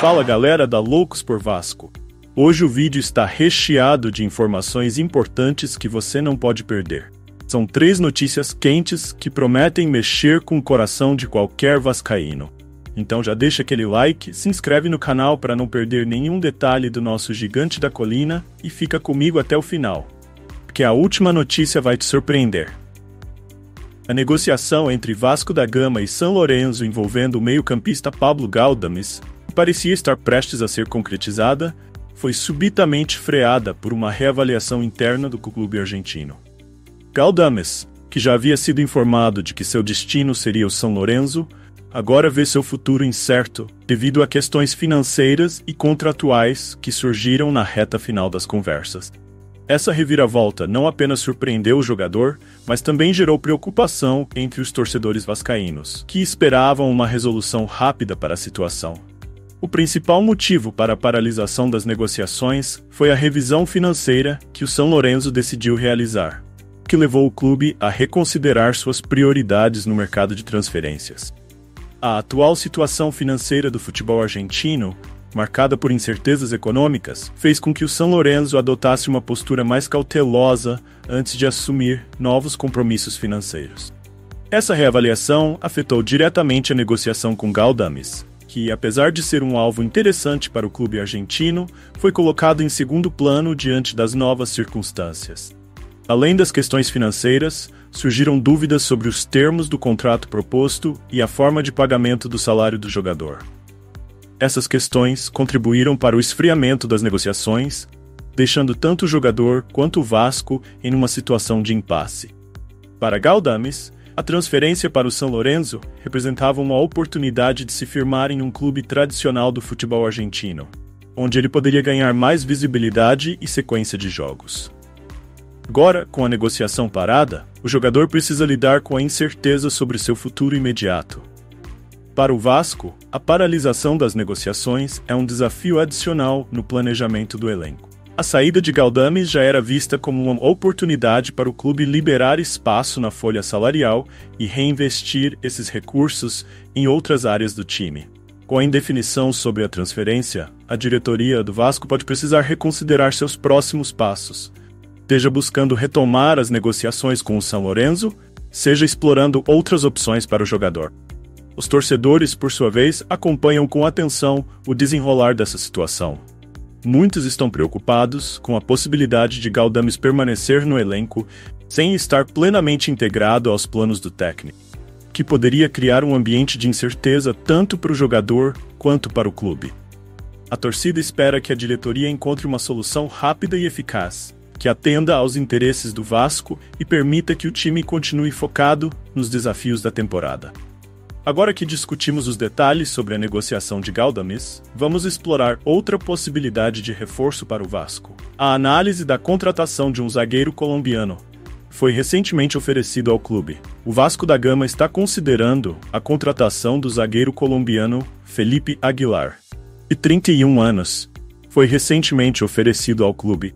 Fala galera da Loucos por Vasco! Hoje o vídeo está recheado de informações importantes que você não pode perder. São 3 notícias quentes que prometem mexer com o coração de qualquer vascaíno. Então já deixa aquele like, se inscreve no canal para não perder nenhum detalhe do nosso gigante da colina e fica comigo até o final, porque a última notícia vai te surpreender. A negociação entre Vasco da Gama e São Lourenço envolvendo o meio-campista Pablo Galdames, que parecia estar prestes a ser concretizada, foi subitamente freada por uma reavaliação interna do clube argentino. Galdames, que já havia sido informado de que seu destino seria o São Lourenço, agora vê seu futuro incerto devido a questões financeiras e contratuais que surgiram na reta final das conversas. Essa reviravolta não apenas surpreendeu o jogador, mas também gerou preocupação entre os torcedores vascaínos, que esperavam uma resolução rápida para a situação. O principal motivo para a paralisação das negociações foi a revisão financeira que o São Lourenço decidiu realizar, que levou o clube a reconsiderar suas prioridades no mercado de transferências. A atual situação financeira do futebol argentino, marcada por incertezas econômicas, fez com que o São Lourenço adotasse uma postura mais cautelosa antes de assumir novos compromissos financeiros. Essa reavaliação afetou diretamente a negociação com Galdames, que, apesar de ser um alvo interessante para o clube argentino, foi colocado em segundo plano diante das novas circunstâncias. Além das questões financeiras, surgiram dúvidas sobre os termos do contrato proposto e a forma de pagamento do salário do jogador. Essas questões contribuíram para o esfriamento das negociações, deixando tanto o jogador quanto o Vasco em uma situação de impasse. Para Galdames, a transferência para o São Lourenço representava uma oportunidade de se firmar em um clube tradicional do futebol argentino, onde ele poderia ganhar mais visibilidade e sequência de jogos. Agora, com a negociação parada, o jogador precisa lidar com a incerteza sobre seu futuro imediato. Para o Vasco, a paralisação das negociações é um desafio adicional no planejamento do elenco. A saída de Galdames já era vista como uma oportunidade para o clube liberar espaço na folha salarial e reinvestir esses recursos em outras áreas do time. Com a indefinição sobre a transferência, a diretoria do Vasco pode precisar reconsiderar seus próximos passos, seja buscando retomar as negociações com o São Lourenço, seja explorando outras opções para o jogador. Os torcedores, por sua vez, acompanham com atenção o desenrolar dessa situação. Muitos estão preocupados com a possibilidade de Galdames permanecer no elenco sem estar plenamente integrado aos planos do técnico, que poderia criar um ambiente de incerteza tanto para o jogador quanto para o clube. A torcida espera que a diretoria encontre uma solução rápida e eficaz, que atenda aos interesses do Vasco e permita que o time continue focado nos desafios da temporada. Agora que discutimos os detalhes sobre a negociação de Galdames, vamos explorar outra possibilidade de reforço para o Vasco. A análise da contratação de um zagueiro colombiano foi recentemente oferecido ao clube. O Vasco da Gama está considerando a contratação do zagueiro colombiano Felipe Aguilar, de 31 anos. Foi recentemente oferecido ao clube.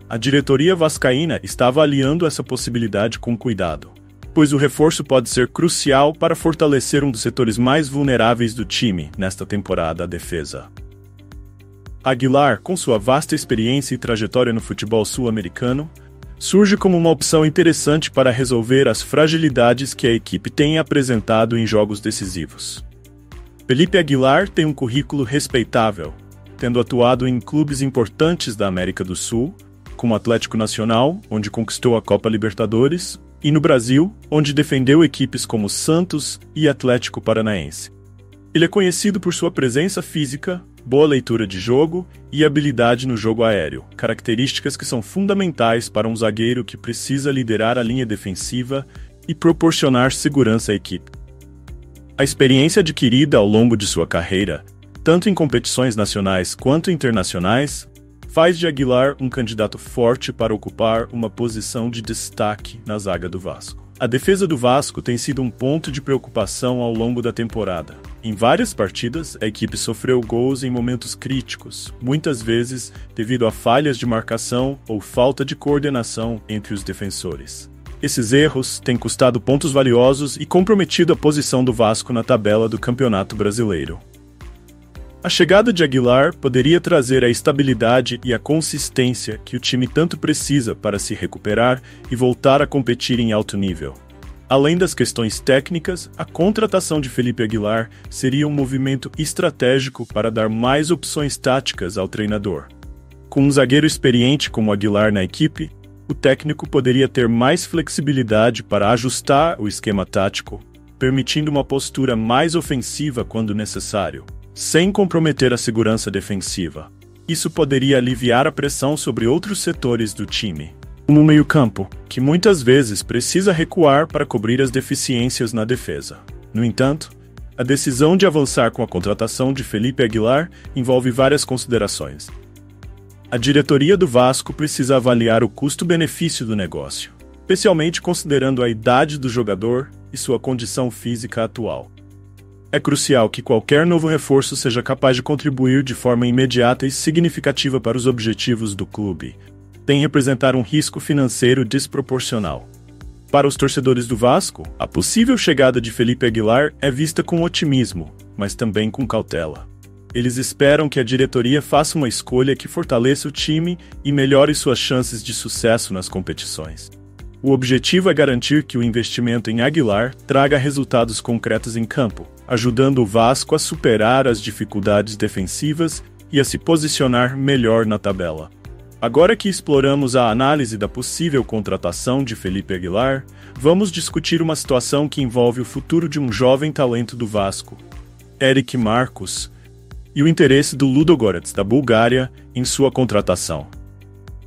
A diretoria vascaína está avaliando essa possibilidade com cuidado, pois o reforço pode ser crucial para fortalecer um dos setores mais vulneráveis do time nesta temporada, a defesa. Aguilar, com sua vasta experiência e trajetória no futebol sul-americano, surge como uma opção interessante para resolver as fragilidades que a equipe tem apresentado em jogos decisivos. Felipe Aguilar tem um currículo respeitável, tendo atuado em clubes importantes da América do Sul, como Atlético Nacional, onde conquistou a Copa Libertadores, e no Brasil, onde defendeu equipes como Santos e Atlético Paranaense. Ele é conhecido por sua presença física, boa leitura de jogo e habilidade no jogo aéreo, características que são fundamentais para um zagueiro que precisa liderar a linha defensiva e proporcionar segurança à equipe. A experiência adquirida ao longo de sua carreira, tanto em competições nacionais quanto internacionais, faz de Aguilar um candidato forte para ocupar uma posição de destaque na zaga do Vasco. A defesa do Vasco tem sido um ponto de preocupação ao longo da temporada. Em várias partidas, a equipe sofreu gols em momentos críticos, muitas vezes devido a falhas de marcação ou falta de coordenação entre os defensores. Esses erros têm custado pontos valiosos e comprometido a posição do Vasco na tabela do Campeonato Brasileiro. A chegada de Aguilar poderia trazer a estabilidade e a consistência que o time tanto precisa para se recuperar e voltar a competir em alto nível. Além das questões técnicas, a contratação de Felipe Aguilar seria um movimento estratégico para dar mais opções táticas ao treinador. Com um zagueiro experiente como Aguilar na equipe, o técnico poderia ter mais flexibilidade para ajustar o esquema tático, permitindo uma postura mais ofensiva quando necessário, sem comprometer a segurança defensiva. Isso poderia aliviar a pressão sobre outros setores do time, como o meio-campo, que muitas vezes precisa recuar para cobrir as deficiências na defesa. No entanto, a decisão de avançar com a contratação de Felipe Aguilar envolve várias considerações. A diretoria do Vasco precisa avaliar o custo-benefício do negócio, especialmente considerando a idade do jogador e sua condição física atual. É crucial que qualquer novo reforço seja capaz de contribuir de forma imediata e significativa para os objetivos do clube, sem representar um risco financeiro desproporcional. Para os torcedores do Vasco, a possível chegada de Felipe Aguilar é vista com otimismo, mas também com cautela. Eles esperam que a diretoria faça uma escolha que fortaleça o time e melhore suas chances de sucesso nas competições. O objetivo é garantir que o investimento em Aguilar traga resultados concretos em campo, ajudando o Vasco a superar as dificuldades defensivas e a se posicionar melhor na tabela. Agora que exploramos a análise da possível contratação de Felipe Aguilar, vamos discutir uma situação que envolve o futuro de um jovem talento do Vasco, Eric Marcus, e o interesse do Ludogorets da Bulgária em sua contratação.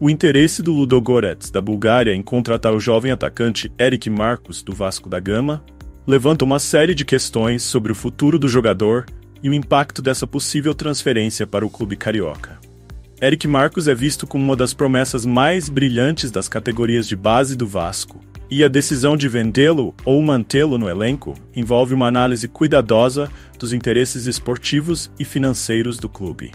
O interesse do Ludogorets da Bulgária em contratar o jovem atacante Eric Marcus do Vasco da Gama levanta uma série de questões sobre o futuro do jogador e o impacto dessa possível transferência para o clube carioca. Eric Marcus é visto como uma das promessas mais brilhantes das categorias de base do Vasco, e a decisão de vendê-lo ou mantê-lo no elenco envolve uma análise cuidadosa dos interesses esportivos e financeiros do clube.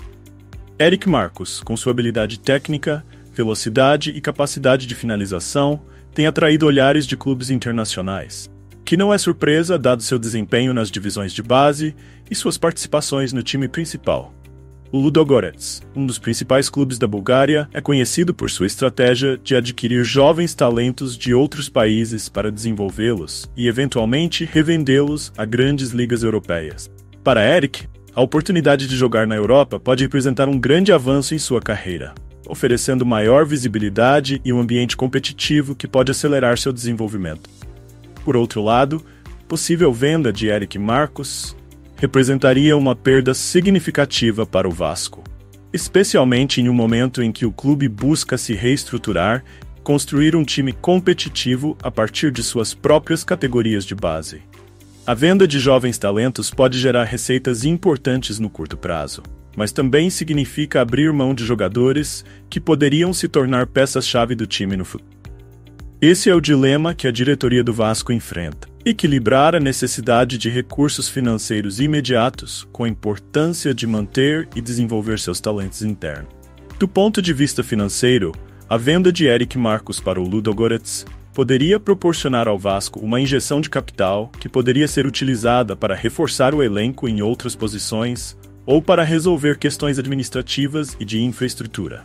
Eric Marcus, com sua habilidade técnica, velocidade e capacidade de finalização, tem atraído olhares de clubes internacionais, que não é surpresa dado seu desempenho nas divisões de base e suas participações no time principal. O Ludogorets, um dos principais clubes da Bulgária, é conhecido por sua estratégia de adquirir jovens talentos de outros países para desenvolvê-los e, eventualmente, revendê-los a grandes ligas europeias. Para Eric, a oportunidade de jogar na Europa pode representar um grande avanço em sua carreira, oferecendo maior visibilidade e um ambiente competitivo que pode acelerar seu desenvolvimento. Por outro lado, possível venda de Eric Marcus representaria uma perda significativa para o Vasco, especialmente em um momento em que o clube busca se reestruturar e construir um time competitivo a partir de suas próprias categorias de base. A venda de jovens talentos pode gerar receitas importantes no curto prazo, mas também significa abrir mão de jogadores que poderiam se tornar peças-chave do time no futuro. Esse é o dilema que a diretoria do Vasco enfrenta: equilibrar a necessidade de recursos financeiros imediatos com a importância de manter e desenvolver seus talentos internos. Do ponto de vista financeiro, a venda de Eric Marcus para o Ludogorets poderia proporcionar ao Vasco uma injeção de capital que poderia ser utilizada para reforçar o elenco em outras posições ou para resolver questões administrativas e de infraestrutura.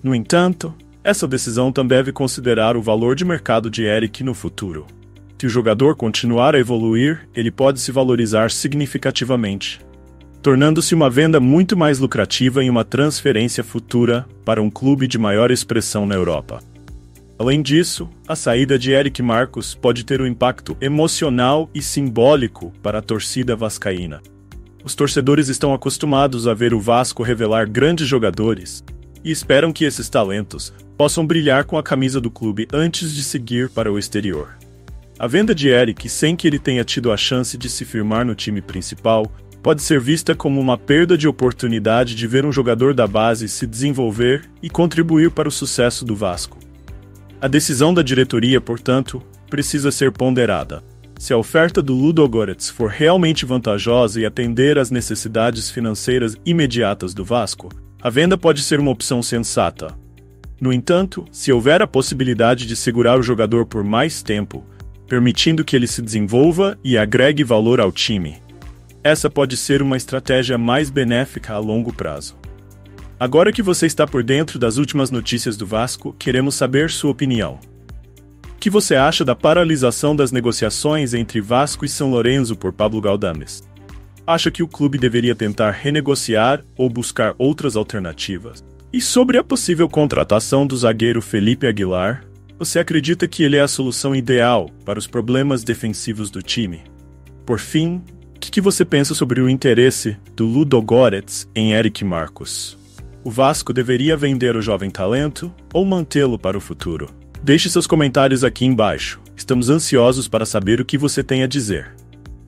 No entanto, essa decisão também deve considerar o valor de mercado de Eric no futuro. Se o jogador continuar a evoluir, ele pode se valorizar significativamente, tornando-se uma venda muito mais lucrativa em uma transferência futura para um clube de maior expressão na Europa. Além disso, a saída de Eric Marcus pode ter um impacto emocional e simbólico para a torcida vascaína. Os torcedores estão acostumados a ver o Vasco revelar grandes jogadores e esperam que esses talentos possam brilhar com a camisa do clube antes de seguir para o exterior. A venda de Eric, sem que ele tenha tido a chance de se firmar no time principal, pode ser vista como uma perda de oportunidade de ver um jogador da base se desenvolver e contribuir para o sucesso do Vasco. A decisão da diretoria, portanto, precisa ser ponderada. Se a oferta do Ludogorets for realmente vantajosa e atender às necessidades financeiras imediatas do Vasco, a venda pode ser uma opção sensata. No entanto, se houver a possibilidade de segurar o jogador por mais tempo, permitindo que ele se desenvolva e agregue valor ao time, essa pode ser uma estratégia mais benéfica a longo prazo. Agora que você está por dentro das últimas notícias do Vasco, queremos saber sua opinião. O que você acha da paralisação das negociações entre Vasco e São Lourenço por Pablo Galdames? Acha que o clube deveria tentar renegociar ou buscar outras alternativas? E sobre a possível contratação do zagueiro Felipe Aguilar, você acredita que ele é a solução ideal para os problemas defensivos do time? Por fim, o que você pensa sobre o interesse do Ludogorets em Eric Marcos? O Vasco deveria vender o jovem talento ou mantê-lo para o futuro? Deixe seus comentários aqui embaixo. Estamos ansiosos para saber o que você tem a dizer.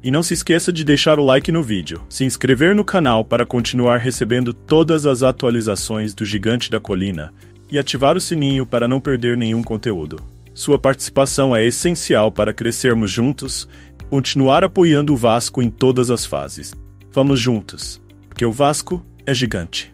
E não se esqueça de deixar o like no vídeo, se inscrever no canal para continuar recebendo todas as atualizações do Gigante da Colina e ativar o sininho para não perder nenhum conteúdo. Sua participação é essencial para crescermos juntos e continuar apoiando o Vasco em todas as fases. Vamos juntos, porque o Vasco é gigante.